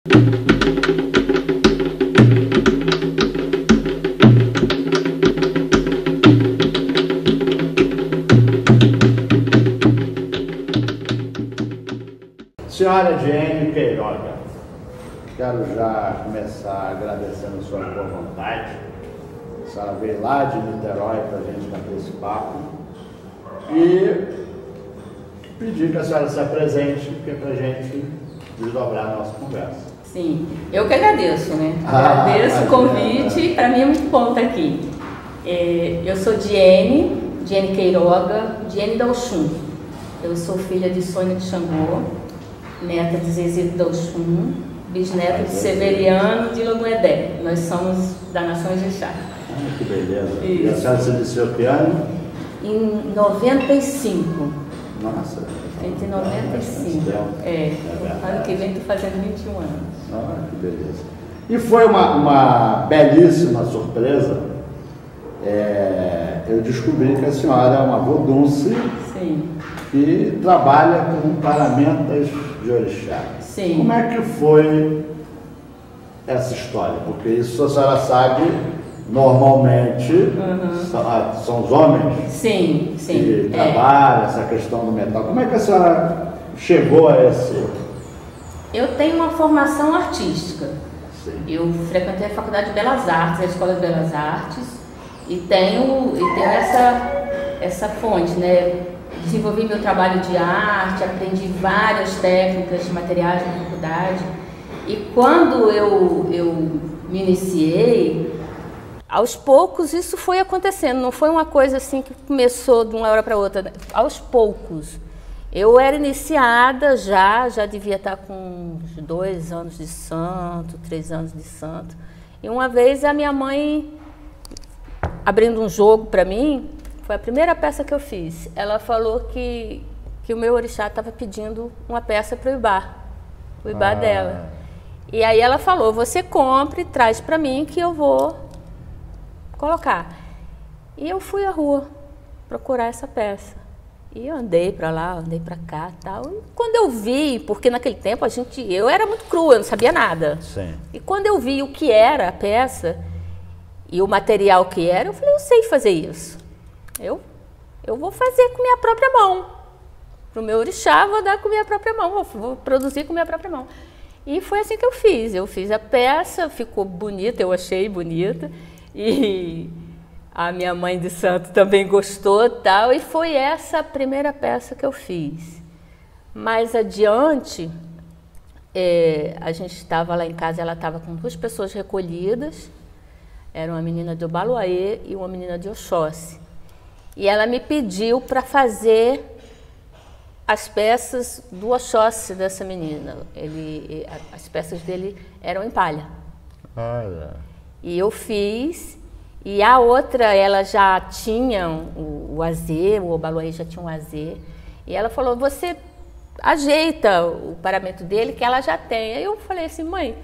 Senhora Diene Queiroga, quero já começar agradecendo a sua boa vontade. A senhora veio lá de Niterói para a gente bater esse papo e pedir que a senhora se apresente, que é para a gente desdobrar a nossa conversa. Sim, eu que agradeço, né? Agradeço o convite, para mim é muito bom estar aqui. Eu sou Diene Queiroga, Diene da Oxum. Eu sou filha de Sônia de Xangô, neta de Zezito da Oxum, bisneta de Severiano de Logoedé. Nós somos da nação Ijexá. Que beleza. Isso. E a senhora se iniciou que ano? Em 95. Nossa. Entre 95. Ano que vem estou fazendo 21 anos. Ah, que beleza. E foi uma belíssima surpresa. Eu descobri que a senhora é uma vodunce. Sim. Que trabalha com paramentas de orixá. Sim. Como é que foi essa história? Porque isso a senhora sabe, normalmente são os homens sim, que trabalham essa questão do metal. Como é que a senhora chegou a esse? Eu tenho uma formação artística. Sim. Eu frequentei a Faculdade de Belas Artes, a Escola de Belas Artes, e tenho essa fonte, né? Desenvolvi meu trabalho de arte, aprendi várias técnicas de materiais na faculdade. E quando eu me iniciei, aos poucos isso foi acontecendo. Não foi uma coisa assim que começou de uma hora para outra. Aos poucos. Eu era iniciada já devia estar com uns 2 anos de santo, 3 anos de santo. E uma vez a minha mãe, abrindo um jogo para mim, foi a primeira peça que eu fiz. Ela falou que o meu orixá estava pedindo uma peça para o ibá dela. E aí ela falou, você compre, traz para mim que eu vou colocar. E eu fui à rua procurar essa peça. E eu andei para lá, andei para cá e tal. E quando eu vi, porque naquele tempo eu era muito crua, eu não sabia nada. Sim. E quando eu vi o que era a peça e o material que era, eu falei, eu sei fazer isso. Eu vou fazer com minha própria mão. Para o meu orixá, vou dar com minha própria mão, vou produzir com minha própria mão. E foi assim que eu fiz. Eu fiz a peça, ficou bonita, eu achei bonita. E a minha mãe de santo também gostou tal. E foi essa a primeira peça que eu fiz. Mais adiante, a gente estava lá em casa, ela estava com 2 pessoas recolhidas. Era uma menina de Obaluayê e uma menina de Oxóssi. E ela me pediu para fazer as peças do Oxóssi dessa menina. As peças dele eram em palha. Olha. E eu fiz. E a outra, ela já tinha o azê, o Obaluayê já tinha um azê. E ela falou, você ajeita o paramento dele que ela já tem. Aí eu falei assim, mãe,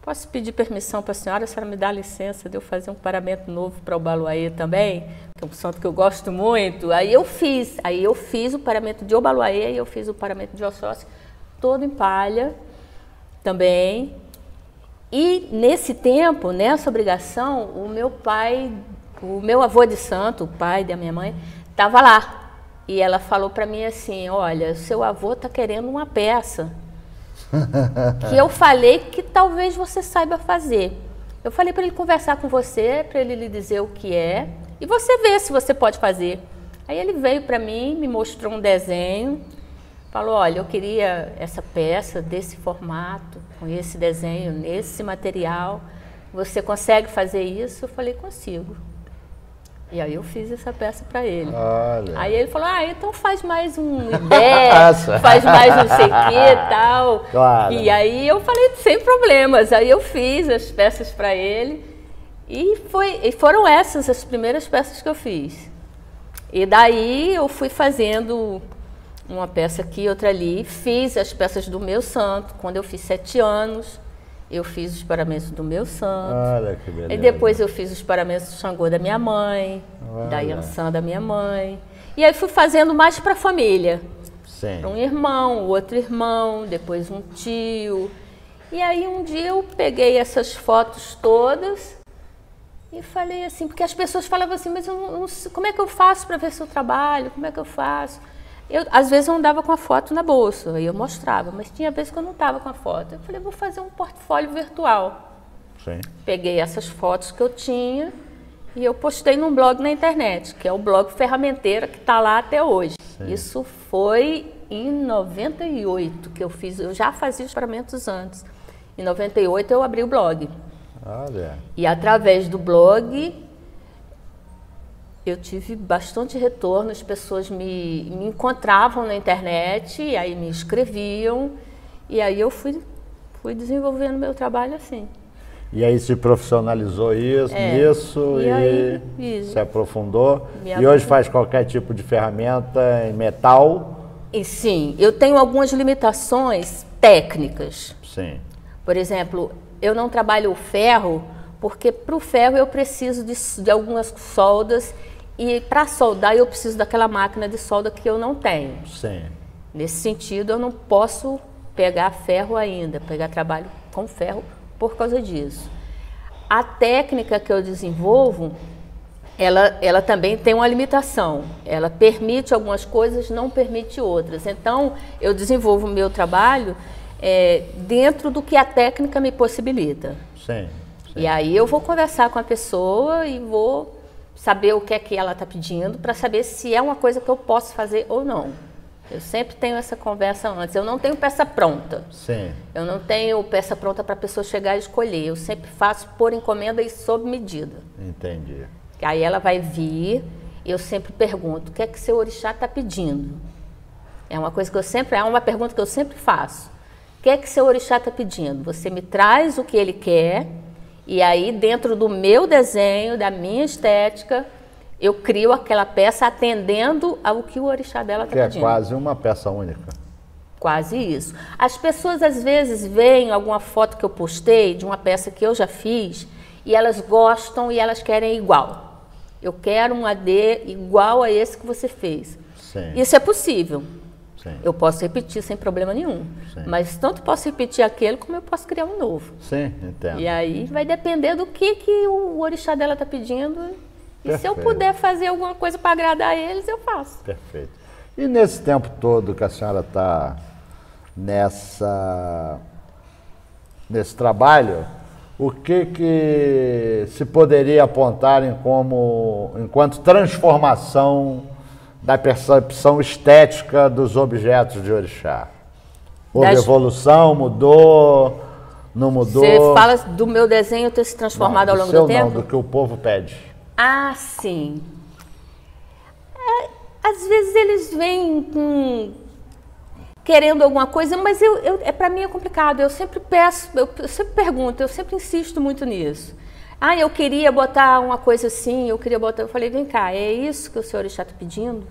posso pedir permissão para a senhora me dá licença de eu fazer um paramento novo para o Obaluayê também? Que é um santo que eu gosto muito. Aí eu fiz o paramento de Obaluayê e eu fiz o paramento de Oxóssi, todo em palha também. E nesse tempo, nessa obrigação, o meu avô de santo, o pai da minha mãe, estava lá. E ela falou para mim assim, olha, seu avô está querendo uma peça que eu falei que talvez você saiba fazer. Eu falei para ele conversar com você, para ele lhe dizer o que é, e você ver se você pode fazer. Aí ele veio para mim, me mostrou um desenho, falou, olha, eu queria essa peça desse formato, com esse desenho, nesse material, você consegue fazer isso? Eu falei, consigo. E aí eu fiz essa peça para ele. Olha. Aí ele falou, então faz mais um ideia, faz mais não sei o que e tal. Claro. E aí eu falei, sem problemas. Aí eu fiz as peças para ele e foram essas as primeiras peças que eu fiz. E daí eu fui fazendo uma peça aqui, outra ali. Fiz as peças do meu santo. Quando eu fiz 7 anos, eu fiz os paramentos do meu santo. Olha que beleza. E depois eu fiz os paramentos do Xangô da minha mãe, da Yansan da minha mãe. E aí fui fazendo mais para a família. Sim. Um irmão, outro irmão, depois um tio. E aí um dia eu peguei essas fotos todas e falei assim, porque as pessoas falavam assim, mas eu não sei, como é que eu faço para ver seu trabalho? Como é que eu faço? Às vezes eu andava com a foto na bolsa, aí eu mostrava, mas tinha vezes que eu não estava com a foto. Eu falei, vou fazer um portfólio virtual. Sim. Peguei essas fotos que eu tinha e eu postei num blog na internet, que é o blog Ferramenteira, que está lá até hoje. Sim. Isso foi em 98 que eu fiz, eu já fazia os paramentos antes. Em 98 eu abri o blog. Olha. E através do blog eu tive bastante retorno, as pessoas me encontravam na internet, e aí me escreviam, e aí eu fui desenvolvendo meu trabalho assim. E aí se profissionalizou nisso e se aprofundou. E hoje faz qualquer tipo de ferramenta em metal? E sim, eu tenho algumas limitações técnicas. Sim. Por exemplo, eu não trabalho o ferro, porque para o ferro eu preciso de algumas soldas, e para soldar eu preciso daquela máquina de solda que eu não tenho. Sim. Nesse sentido, eu não posso pegar ferro ainda, pegar trabalho com ferro por causa disso. A técnica que eu desenvolvo, ela também tem uma limitação. Ela permite algumas coisas, não permite outras. Então, eu desenvolvo o meu trabalho dentro do que a técnica me possibilita. Sim, sim. E aí eu vou conversar com a pessoa e vou saber o que é que ela está pedindo, para saber se é uma coisa que eu posso fazer ou não. Eu sempre tenho essa conversa antes. Eu não tenho peça pronta. Sim. Eu não tenho peça pronta para a pessoa chegar e escolher. Eu sempre faço por encomenda e sob medida. Entendi. Aí ela vai vir, eu sempre pergunto, o que é que seu orixá está pedindo? É uma pergunta que eu sempre faço. O que é que seu orixá está pedindo? Você me traz o que ele quer, e aí dentro do meu desenho, da minha estética, eu crio aquela peça atendendo ao que o orixá dela está pedindo. Que é quase uma peça única. Quase isso. As pessoas às vezes veem alguma foto que eu postei de uma peça que eu já fiz e elas gostam e elas querem igual. Eu quero um AD igual a esse que você fez. Sim. Isso é possível. Sim. Eu posso repetir sem problema nenhum. Sim. Mas tanto posso repetir aquele como eu posso criar um novo. Sim, entendo. E aí vai depender do que o orixá dela está pedindo. E Perfeito. se eu puder fazer alguma coisa para agradar eles, eu faço. Perfeito. E nesse tempo todo que a senhora está nesse trabalho, o que se poderia apontar enquanto transformação da percepção estética dos objetos de orixá? Houve evolução, mudou, não mudou? Você fala do meu desenho ter se transformado ao longo do tempo? Não, do que o povo pede. Ah, sim. Às vezes eles vêm querendo alguma coisa, mas para mim é complicado. Eu sempre peço, eu sempre pergunto, eu sempre insisto muito nisso. Ah, eu queria botar uma coisa assim, eu falei, vem cá, é isso que o senhor está pedindo?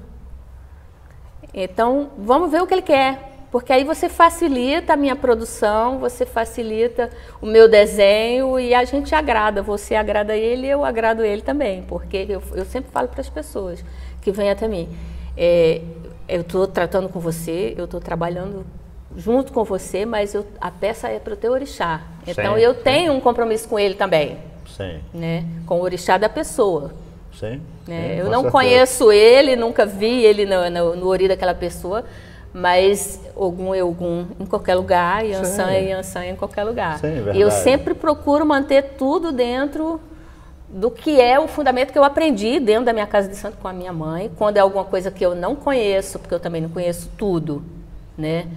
Então, vamos ver o que ele quer. Porque aí você facilita a minha produção, você facilita o meu desenho e a gente agrada. Você agrada ele e eu agrado ele também. Porque eu sempre falo para as pessoas que vêm até mim, eu estou tratando com você, eu estou trabalhando junto com você, mas a peça é para o teu orixá. Então, sim, eu tenho um compromisso com ele também. Sim. Né? Com o orixá da pessoa. Sim. Né? Sim, eu não conheço ele, nunca vi ele no ori daquela pessoa, mas Ogum é Ogum em qualquer lugar, Yansan é Yansan em qualquer lugar. Sim, verdade. E eu sempre procuro manter tudo dentro do que é o fundamento que eu aprendi dentro da minha casa de santo com a minha mãe. Quando é alguma coisa que eu não conheço, porque eu também não conheço tudo, né?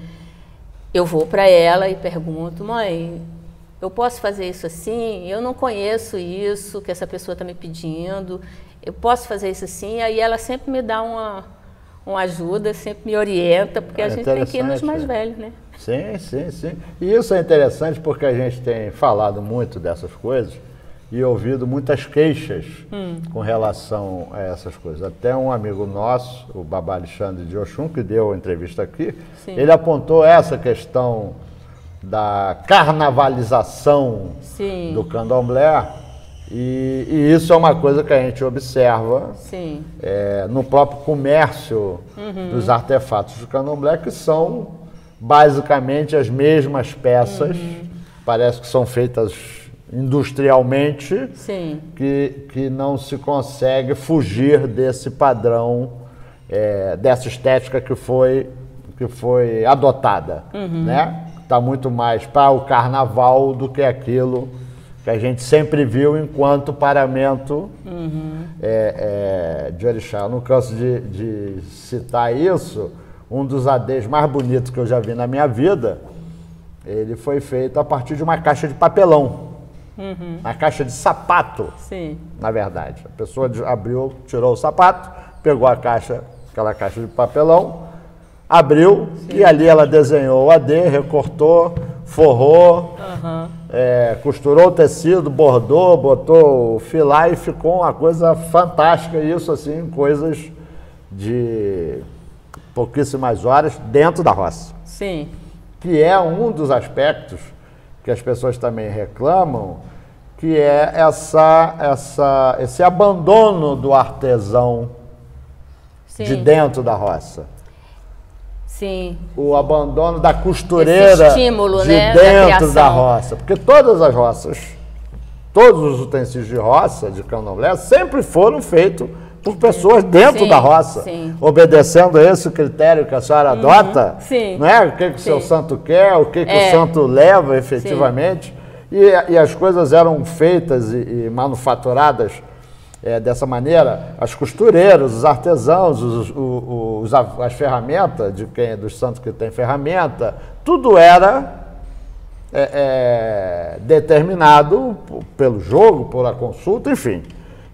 Eu vou para ela e pergunto, mãe, eu posso fazer isso assim? Eu não conheço isso que essa pessoa está me pedindo. Eu posso fazer isso assim? Aí ela sempre me dá uma ajuda, sempre me orienta, porque a gente tem que ir nos mais velhos, né? Sim, sim, sim. E isso é interessante porque a gente tem falado muito dessas coisas e ouvido muitas queixas com relação a essas coisas. Até um amigo nosso, o Babá Alexandre de Oxum, que deu a entrevista aqui, sim, ele apontou essa questão da carnavalização, sim, do candomblé. E isso é uma coisa que a gente observa, sim, no próprio comércio dos artefatos do candomblé, que são basicamente as mesmas peças parece que são feitas industrialmente, Sim. que não se consegue fugir desse padrão, dessa estética que foi adotada, né? Está muito mais para o carnaval do que aquilo que a gente sempre viu enquanto paramento de orixá. Eu não canso de citar isso. Um dos adês mais bonitos que eu já vi na minha vida, ele foi feito a partir de uma caixa de papelão. Uma caixa de sapato, Sim. na verdade. A pessoa abriu, tirou o sapato, pegou aquela caixa de papelão, abriu, sim, e ali ela desenhou o adê, recortou, forrou, costurou o tecido, bordou, botou o filá e ficou uma coisa fantástica. Isso assim, coisas de pouquíssimas horas dentro da roça. Sim. Que é um dos aspectos que as pessoas também reclamam, que é esse abandono do artesão, sim, de dentro da roça. Sim. O abandono da costureira, esse estímulo, de, né, dentro da roça. Porque todas as roças, todos os utensílios de roça, de candomblé, sempre foram feitos por pessoas dentro, sim, da roça, sim, obedecendo a esse critério que a senhora adota, sim, né? O que o seu santo quer, o que o santo leva efetivamente. E as coisas eram feitas e manufaturadas dessa maneira. As costureiras, os artesãos, as ferramentas, dos santos que tem ferramenta, tudo era determinado pelo jogo, pela consulta, enfim.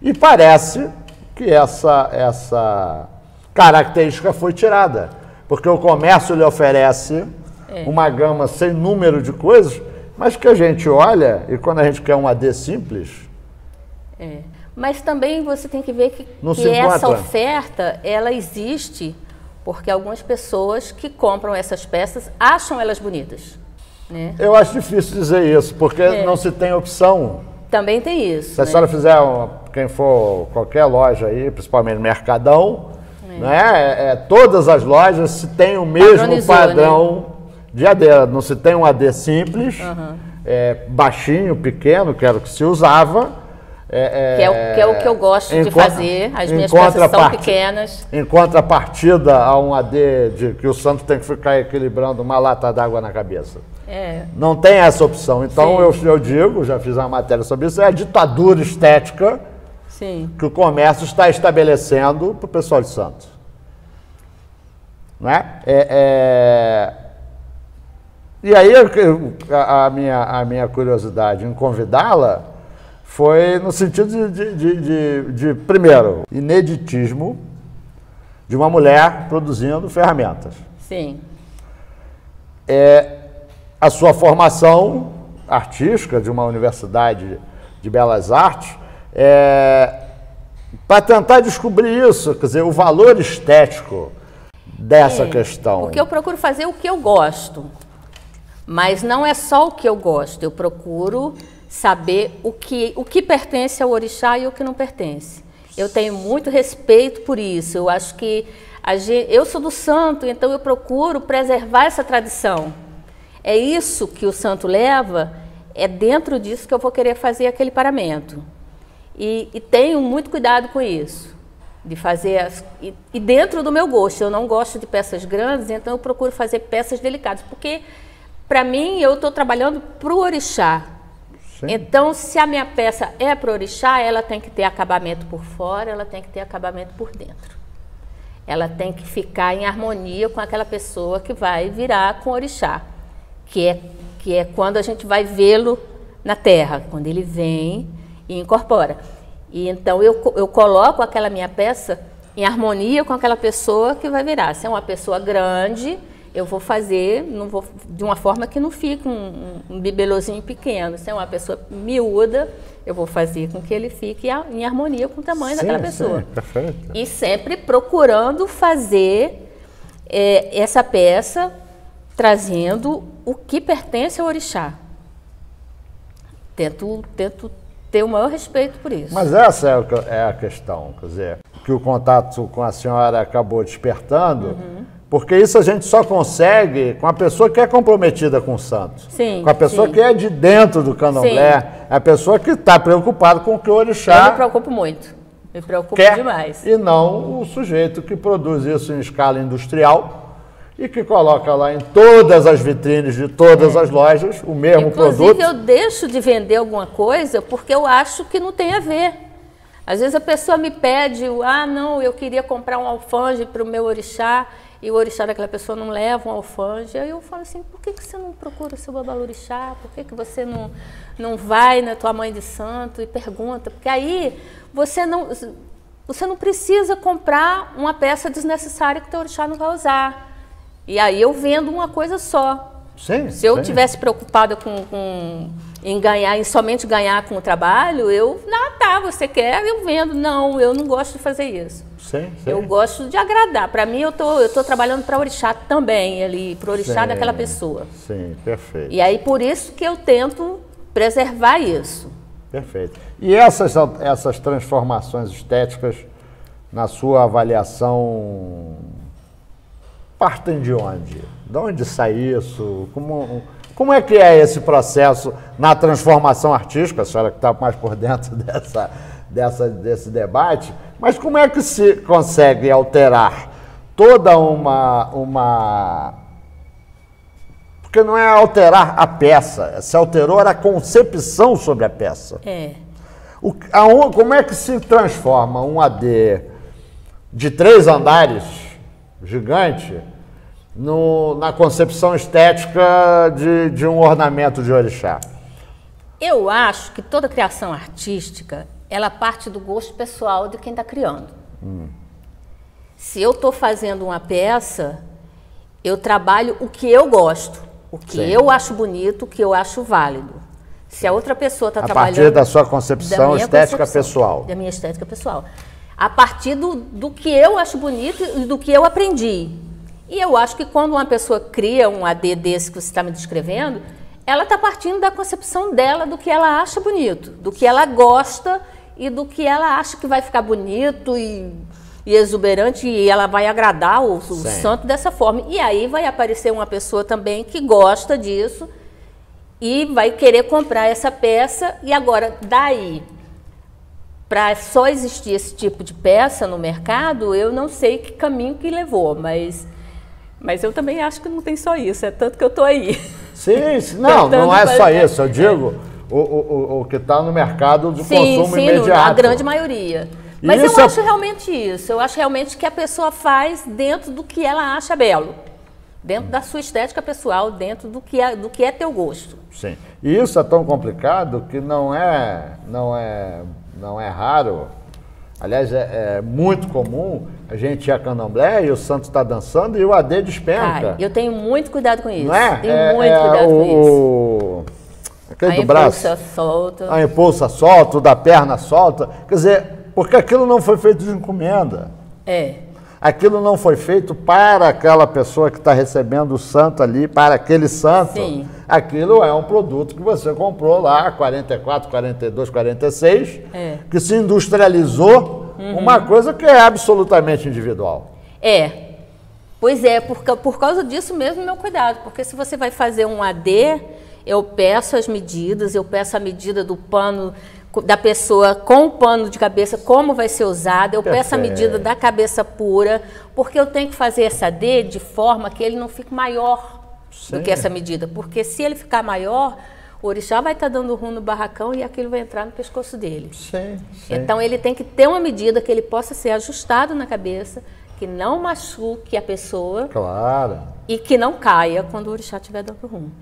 E parece que essa característica foi tirada, porque o comércio lhe oferece uma gama sem número de coisas, mas que a gente olha, e quando a gente quer um AD simples... Mas também você tem que ver que essa oferta, ela existe porque algumas pessoas que compram essas peças acham elas bonitas, né? Eu acho difícil dizer isso, porque não se tem opção. Também tem isso. Se a senhora fizer, quem for qualquer loja aí, principalmente no Mercadão, né, todas as lojas se tem o mesmo padrão, né, de AD. Não se tem um AD simples, baixinho, pequeno, que era o que se usava. Que é o que eu gosto de fazer, as minhas peças são pequenas. Em contrapartida a um AD de que o santo tem que ficar equilibrando uma lata d'água na cabeça. Não tem essa opção. Então eu digo, já fiz uma matéria sobre isso, é a ditadura estética, sim, que o comércio está estabelecendo para o pessoal de santo. Não é? E aí a minha curiosidade em convidá-la foi no sentido de primeiro, ineditismo de uma mulher produzindo ferramentas. Sim. A sua formação artística de uma universidade de belas artes, para tentar descobrir isso, quer dizer, o valor estético dessa questão. Porque eu procuro fazer o que eu gosto, mas não é só o que eu gosto, eu procuro saber o que pertence ao orixá e o que não pertence. Eu tenho muito respeito por isso. Eu acho que eu sou do santo, então eu procuro preservar essa tradição. É isso que o santo leva, é dentro disso que eu vou querer fazer aquele paramento. E tenho muito cuidado com isso, de fazer e dentro do meu gosto. Eu não gosto de peças grandes, então eu procuro fazer peças delicadas, porque para mim eu estou trabalhando para o orixá. Sim. Então, se a minha peça é para o orixá, ela tem que ter acabamento por fora, ela tem que ter acabamento por dentro. Ela tem que ficar em harmonia com aquela pessoa que vai virar com o orixá, que é quando a gente vai vê-lo na terra, quando ele vem e incorpora. E então eu coloco aquela minha peça em harmonia com aquela pessoa que vai virar. Se é uma pessoa grande, eu vou fazer de uma forma que não fique um bibelozinho pequeno. Se é uma pessoa miúda, eu vou fazer com que ele fique em harmonia com o tamanho daquela pessoa. Sim, perfeito. E sempre procurando fazer essa peça, trazendo o que pertence ao orixá. Tento ter o maior respeito por isso. Mas essa é a questão, quer dizer, que o contato com a senhora acabou despertando, Porque isso a gente só consegue com a pessoa que é comprometida com o santo. Sim, com a pessoa sim. que é de dentro do candomblé, Sim. a pessoa que está preocupada com o que o Eu orixá me preocupo muito. Me preocupo quer, demais. e não o sujeito que produz isso em escala industrial e que coloca lá em todas as vitrines de todas as lojas o mesmo Inclusive, produto. eu deixo de vender alguma coisa porque eu acho que não tem a ver. Às vezes a pessoa me pede, não, eu queria comprar um alfanje para o meu orixá, e o orixá daquela pessoa não leva um alfanje. Aí eu falo assim, por que você não procura o seu babalorixá? Por que você não vai na tua mãe de santo e pergunta? Porque aí você não precisa comprar uma peça desnecessária que o teu orixá não vai usar. E aí eu vendo uma coisa só. Sim, Se eu sim. tivesse preocupada em ganhar, em somente ganhar com o trabalho, você quer, eu vendo. Não, eu não gosto de fazer isso. Sim, sim. Eu gosto de agradar. Para mim, eu tô trabalhando para o orixá também, para o orixá Sim, daquela pessoa. Sim, perfeito. E aí, por isso que eu tento preservar isso. Perfeito. E essas transformações estéticas, na sua avaliação, partem de onde? De onde sai isso? Como é que é esse processo na transformação artística? A senhora que está mais por dentro desse debate, mas como é que se consegue alterar toda uma... Porque não é alterar a peça, se alterou a concepção sobre a peça. Como é que se transforma um AD de 3 andares, gigante, na concepção estética de um ornamento de orixá? Eu acho que toda criação artística, ela parte do gosto pessoal de quem está criando. Se eu estou fazendo uma peça, eu trabalho o que eu gosto, o que Sim. eu acho bonito, o que eu acho válido. Se a outra pessoa está trabalhando... A partir da sua concepção estética pessoal. Da minha estética pessoal. A partir do que eu acho bonito e do que eu aprendi. E eu acho que quando uma pessoa cria um AD desse que você está me descrevendo, ela está partindo da concepção dela, do que ela acha bonito, do que ela gosta e do que ela acha que vai ficar bonito e exuberante, e ela vai agradar o santo dessa forma. E aí vai aparecer uma pessoa também que gosta disso e vai querer comprar essa peça. E agora, daí, para só existir esse tipo de peça no mercado, eu não sei que caminho que levou, mas eu também acho que não tem só isso, é tanto que eu estou aí. Sim, não é só isso, eu digo o que está no mercado de consumo imediato. A grande maioria. Mas eu acho realmente isso, eu acho realmente que a pessoa faz dentro do que ela acha belo, dentro da sua estética pessoal, dentro do que é teu gosto. Sim, e isso é tão complicado que não é raro, aliás, é muito comum a gente ir a candomblé e o santo está dançando e o AD despenca. Eu tenho muito cuidado com isso. Não é? Tenho muito cuidado com isso. Aquele do braço. A impulsa solta. A impulsa solta, o da perna solta. Quer dizer, porque aquilo não foi feito de encomenda. Aquilo não foi feito para aquela pessoa que está recebendo o santo ali, para aquele santo. Sim. Aquilo é um produto que você comprou lá, 44, 42, 46, que se industrializou, uma coisa que é absolutamente individual. Pois é, por causa disso mesmo meu cuidado, porque se você vai fazer um AD, eu peço as medidas, eu peço a medida do pano da pessoa com o pano de cabeça, como vai ser usado, eu peço a medida da cabeça pura, porque eu tenho que fazer essa AD de forma que ele não fique maior do que essa medida, porque se ele ficar maior, o orixá vai estar dando ruim no barracão e aquilo vai entrar no pescoço dele. Então ele tem que ter uma medida que ele possa ser ajustado na cabeça, que não machuque a pessoa e que não caia quando o orixá estiver dando ruim.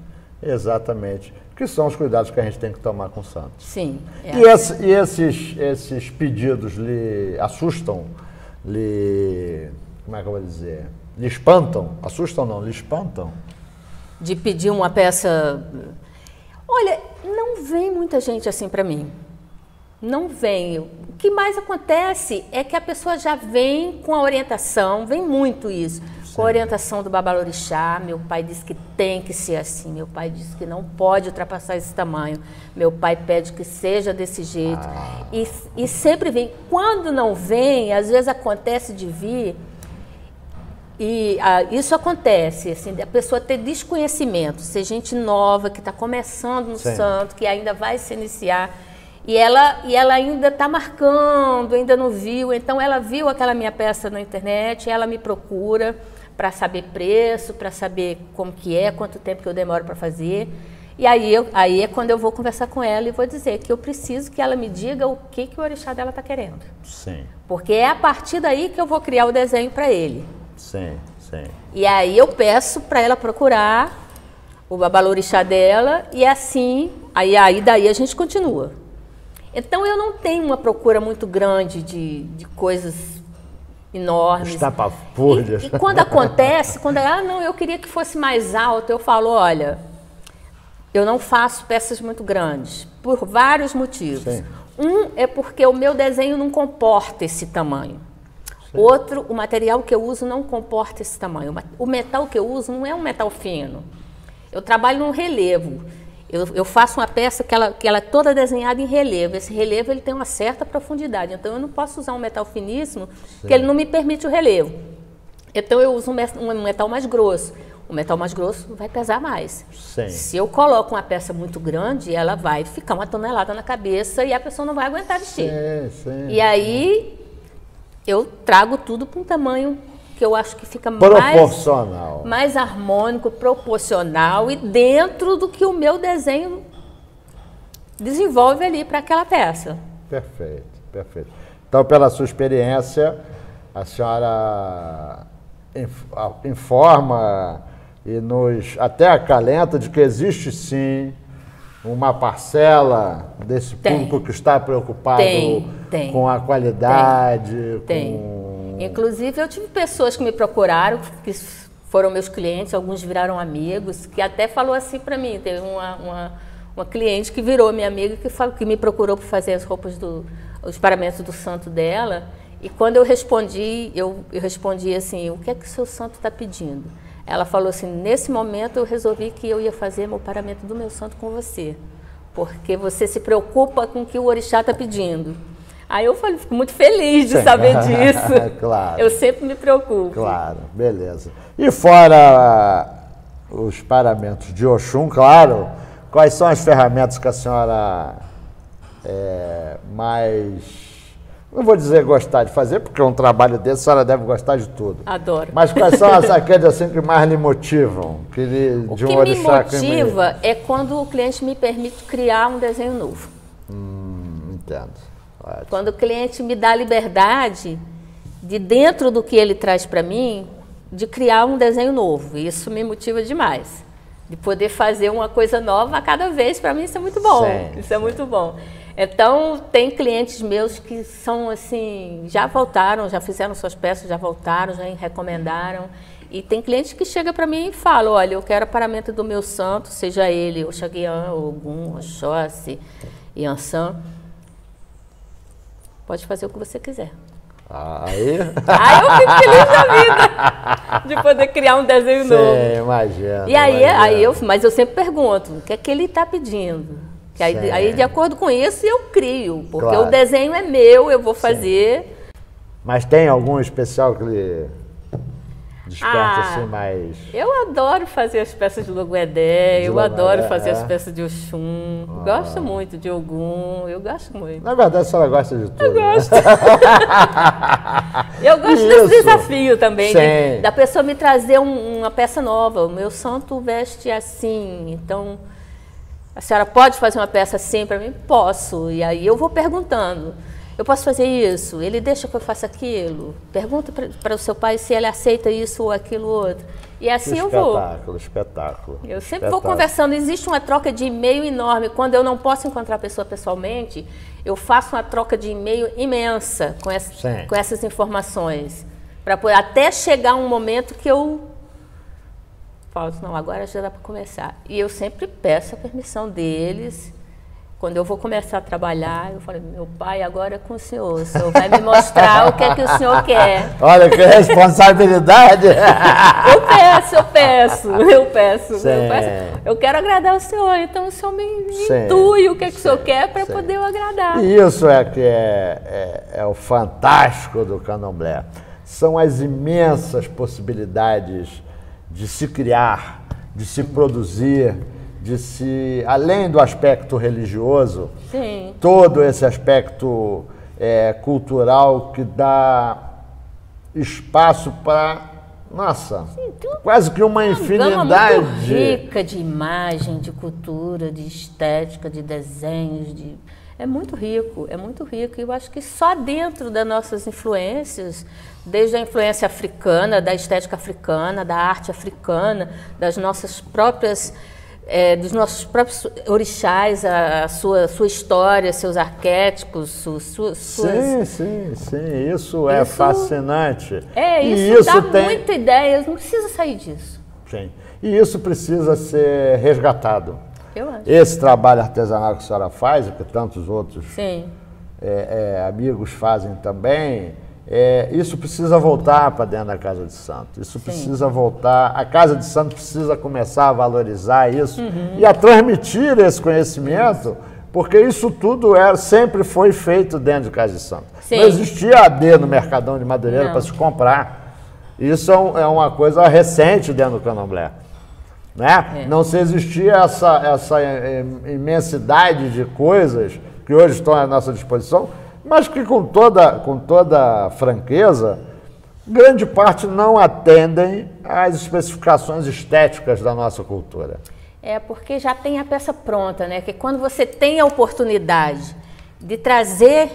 Exatamente. Que são os cuidados que a gente tem que tomar com o santo. Sim. E esses pedidos lhe assustam? Como é que eu vou dizer? Lhe espantam? Assustam não, lhe espantam? De pedir uma peça... Olha, não vem muita gente assim para mim. Não vem. O que mais acontece é que a pessoa já vem com a orientação, vem muito isso, com a orientação do babalorixá. Meu pai disse que tem que ser assim, meu pai disse que não pode ultrapassar esse tamanho, meu pai pede que seja desse jeito. E sempre vem. Quando não vem, às vezes acontece de vir isso acontece, assim, a pessoa ter desconhecimento, ser gente nova, que está começando no santo, que ainda vai se iniciar, e ela ainda está marcando, ainda não viu, então ela viu aquela minha peça na internet, ela me procura para saber preço, para saber como que é, quanto tempo que eu demoro para fazer. E aí é quando eu vou conversar com ela e vou dizer que eu preciso que ela me diga o que o orixá dela está querendo. Sim. Porque é a partir daí que eu vou criar o desenho para ele. Sim, sim. E aí eu peço para ela procurar o babalorixá dela e assim, daí a gente continua. Então eu não tenho uma procura muito grande de coisas enormes. Estapafúrdias. E quando acontece, não, eu queria que fosse mais alto, eu falo, olha, eu não faço peças muito grandes, por vários motivos. Sim. Um é porque o meu desenho não comporta esse tamanho. Sim. Outro, o material que eu uso não comporta esse tamanho. O metal que eu uso não é um metal fino. Eu trabalho num relevo. Eu faço uma peça que ela é toda desenhada em relevo. Esse relevo ele tem uma certa profundidade. Então eu não posso usar um metal finíssimo, porque ele não me permite o relevo. Então eu uso um metal mais grosso. O metal mais grosso vai pesar mais. Sim. Se eu coloco uma peça muito grande, ela vai ficar 1 tonelada na cabeça e a pessoa não vai aguentar vestir. Sim, e aí eu trago tudo para um tamanho que eu acho que fica proporcional, mais harmônico, proporcional e dentro do que o meu desenho desenvolve ali para aquela peça. Perfeito, perfeito. Então, pela sua experiência, a senhora informa e nos até acalenta de que existe sim uma parcela desse público que está preocupado com a qualidade. Inclusive eu tive pessoas que me procuraram, que foram meus clientes, alguns viraram amigos, que até falou assim para mim, teve uma cliente que virou minha amiga, que me procurou para fazer as roupas os paramentos do santo dela, e quando eu respondi, eu respondi assim, o que é que o seu santo está pedindo? Ela falou assim, nesse momento eu resolvi que eu ia fazer meu paramento do meu santo com você, porque você se preocupa com o que o orixá está pedindo. Aí eu falei, fico muito feliz de saber disso. Claro. Eu sempre me preocupo. Claro, beleza. E fora os paramentos de Oxum, claro, quais são as ferramentas que a senhora mais... Não vou dizer gostar de fazer, porque um trabalho desse a senhora deve gostar de tudo. Adoro. Mas quais são aqueles assim que mais lhe motivam? O que me motiva é quando o cliente me permite criar um desenho novo. Entendo. Ótimo. Quando o cliente me dá a liberdade de, dentro do que ele traz para mim, de criar um desenho novo. Isso me motiva demais. De poder fazer uma coisa nova a cada vez, para mim isso é muito bom. Isso é muito bom. Então, tem clientes meus que são assim, já voltaram, já fizeram suas peças, já voltaram, já recomendaram. E tem clientes que chegam para mim e falam, olha, eu quero o paramento do meu santo, seja ele Oxaguian, Ogum, Oxóssi, Yansan. Pode fazer o que você quiser. Aí eu fico feliz da vida de poder criar um desenho novo. Imagina. E mas eu sempre pergunto, o que é que ele está pedindo? Que aí, de acordo com isso, eu crio, porque o desenho é meu, eu vou fazer. Mas tem algum especial que lhe desperta assim mais... Eu adoro fazer as peças de Loguedé, eu adoro fazer as peças de Oxum, gosto muito de Ogum, eu gosto muito. Na verdade, a senhora gosta de tudo. Eu gosto. Eu gosto desse desafio também, da pessoa me trazer uma peça nova. O meu santo veste assim, então... A senhora pode fazer uma peça assim para mim? Posso. E aí eu vou perguntando. Eu posso fazer isso? Ele deixa que eu faça aquilo? Pergunta para o seu pai se ele aceita isso ou aquilo outro. E assim eu vou. Espetáculo. Eu sempre vou conversando. Existe uma troca de e-mail enorme. Quando eu não posso encontrar a pessoa pessoalmente, eu faço uma troca de e-mail imensa com essas informações. Para até chegar um momento que eu... falo, não, agora já dá para começar. E eu sempre peço a permissão deles. Quando eu vou começar a trabalhar, eu falo, meu pai, agora é com o senhor vai me mostrar o que é que o senhor quer. Olha que responsabilidade! Eu peço. Eu quero agradar o senhor, então o senhor me intui o que é que o senhor quer para poder eu agradar. E isso é que é o fantástico do candomblé. são as imensas possibilidades de se criar, de se produzir, além do aspecto religioso, Sim. todo esse aspecto cultural que dá espaço para, nossa, quase que uma infinidade. Muito rica de imagem, de cultura, de estética, de desenhos, é muito rico, é muito rico. E eu acho que só dentro das nossas influências, desde a influência africana, da estética africana, da arte africana, das nossas próprias, dos nossos próprios orixás, a sua história, seus arquétipos, suas... Sim, isso é fascinante. Isso dá muita ideia, não precisa sair disso. Sim, e isso precisa ser resgatado. Eu acho. Esse trabalho artesanal que a senhora faz, e que tantos outros Sim. Amigos fazem também, isso precisa voltar para dentro da Casa de Santo. Isso precisa voltar. A Casa de Santo precisa começar a valorizar isso e a transmitir esse conhecimento, porque isso tudo sempre foi feito dentro de Casa de Santo. Sim. Não existia AD no Mercadão de Madureira para se comprar. Isso é uma coisa recente dentro do Candomblé. Né? Não se existia essa imensidade de coisas que hoje estão à nossa disposição, mas que com toda franqueza, grande parte não atendem às especificações estéticas da nossa cultura. Porque já tem a peça pronta, né? Que quando você tem a oportunidade de trazer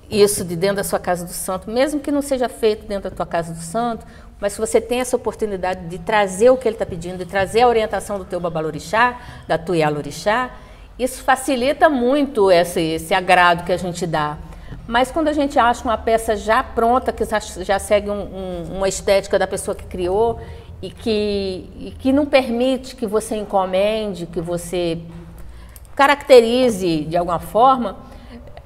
isso de dentro da sua Casa do Santo, mesmo que não seja feito dentro da tua Casa do Santo, mas se você tem essa oportunidade de trazer o que ele está pedindo, de trazer a orientação do teu babalorixá, da tua ialorixá, isso facilita muito esse agrado que a gente dá. Mas quando a gente acha uma peça já pronta, que já segue uma estética da pessoa que criou e que não permite que você encomende, que você caracterize de alguma forma,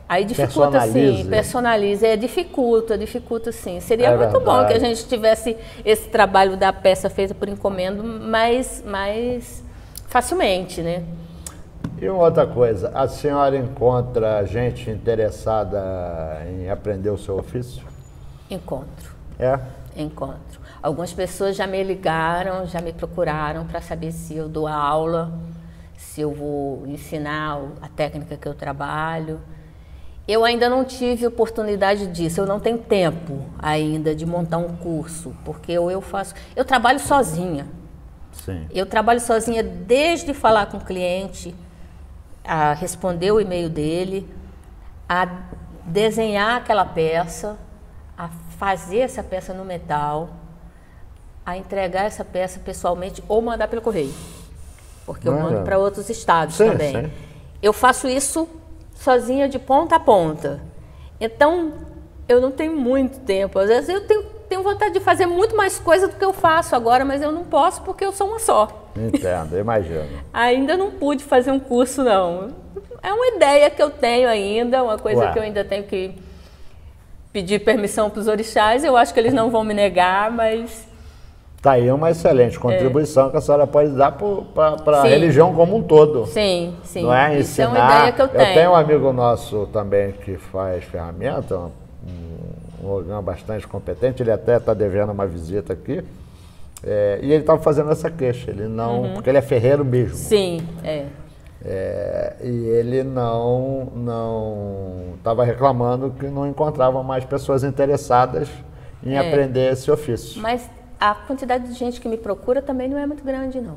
aí dificulta, sim, personalize, dificulta sim. Seria muito bom que a gente tivesse esse trabalho da peça feita por encomenda mais facilmente, né? E uma outra coisa, a senhora encontra gente interessada em aprender o seu ofício? Encontro. Encontro. Algumas pessoas já me ligaram, já me procuraram para saber se eu dou aula, se eu vou ensinar a técnica que eu trabalho. Eu ainda não tive oportunidade disso, eu não tenho tempo ainda de montar um curso, porque eu trabalho sozinha. Sim. Eu trabalho sozinha desde falar com o cliente, a responder o e-mail dele, a desenhar aquela peça, a fazer essa peça no metal, a entregar essa peça pessoalmente ou mandar pelo correio, porque eu mando para outros estados também. Sim. Eu faço isso sozinha de ponta a ponta. Então, eu não tenho muito tempo. Às vezes eu tenho vontade de fazer muito mais coisa do que eu faço agora, mas eu não posso porque eu sou uma só. Entendo, imagino. Ainda não pude fazer um curso, não. É uma ideia que eu tenho ainda, uma coisa que eu ainda tenho que pedir permissão para os orixás. Eu acho que eles não vão me negar, mas... Está aí uma excelente contribuição que a senhora pode dar para a religião como um todo. Sim. Não é? Isso é uma ideia que eu tenho. Eu tenho um amigo nosso também que faz ferramenta, um órgão bastante competente, ele até está devendo uma visita aqui, e ele estava fazendo essa queixa, ele não, porque ele é ferreiro mesmo. Sim, e ele não estava reclamando que não encontrava mais pessoas interessadas em aprender esse ofício. Mas a quantidade de gente que me procura também não é muito grande, não.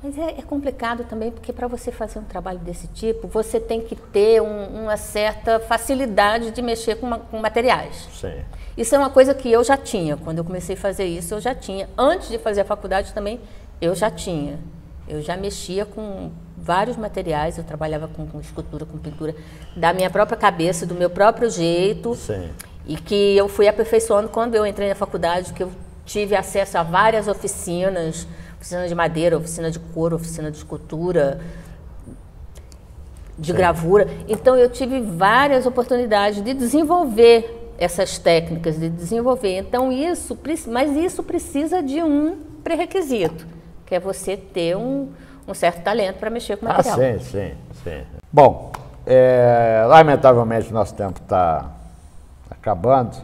Mas é complicado também, porque para você fazer um trabalho desse tipo, você tem que ter uma certa facilidade de mexer com materiais. Sim. Isso é uma coisa que eu já tinha. Quando eu comecei a fazer isso, eu já tinha. Antes de fazer a faculdade também, eu já tinha. Eu já mexia com vários materiais, eu trabalhava com escultura, com pintura, da minha própria cabeça, do meu próprio jeito. Sim. E que eu fui aperfeiçoando quando eu entrei na faculdade, que eu tive acesso a várias oficinas, oficina de madeira, oficina de couro, oficina de escultura, de gravura. Então eu tive várias oportunidades de desenvolver essas técnicas, de desenvolver. Então mas isso precisa de um pré-requisito, que é você ter um certo talento para mexer com o material. Sim. Bom, lamentavelmente nosso tempo está acabando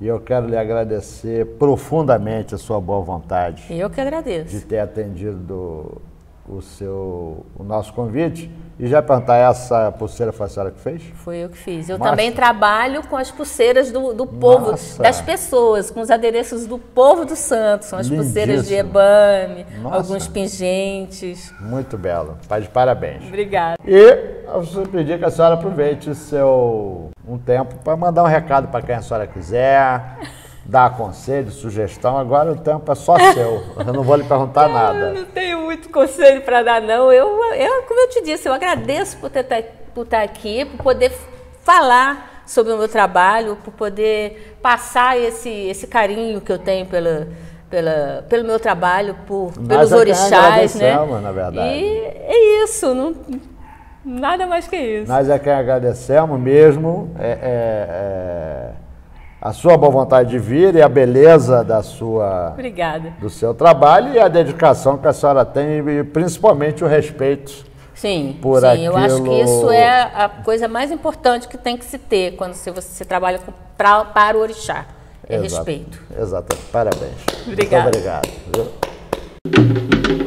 E eu quero lhe agradecer profundamente a sua boa vontade Eu que agradeço. de ter atendido o nosso convite. E já perguntar, essa pulseira foi a senhora que fez? Foi eu que fiz. Eu Nossa. também trabalho com as pulseiras do povo, Nossa. das pessoas, com os adereços do povo do Santo. São as pulseiras de Lindíssimo. ebame, Nossa. alguns pingentes. Muito belo. Tá de parabéns. Obrigada. E eu só pedir que a senhora aproveite um tempo para mandar um recado para quem a senhora quiser, dar conselho, sugestão. Agora o tempo é só seu. Eu não vou lhe perguntar Eu nada. não tenho muito conselho para dar, não. Como eu te disse, eu agradeço por estar aqui, por poder falar sobre o meu trabalho, por poder passar esse carinho que eu tenho pelo meu trabalho, pelos orixás, né? Na verdade. E é isso, nada mais que isso. Nós é quem agradecemos mesmo. A sua boa vontade de vir e a beleza Obrigada. do seu trabalho e a dedicação que a senhora tem e principalmente o respeito. Sim, Por eu acho que aquilo- isso é a coisa mais importante que tem que se ter quando você trabalha para o orixá. É Exato, respeito. Exato. Parabéns. Obrigada. Muito obrigado. Viu?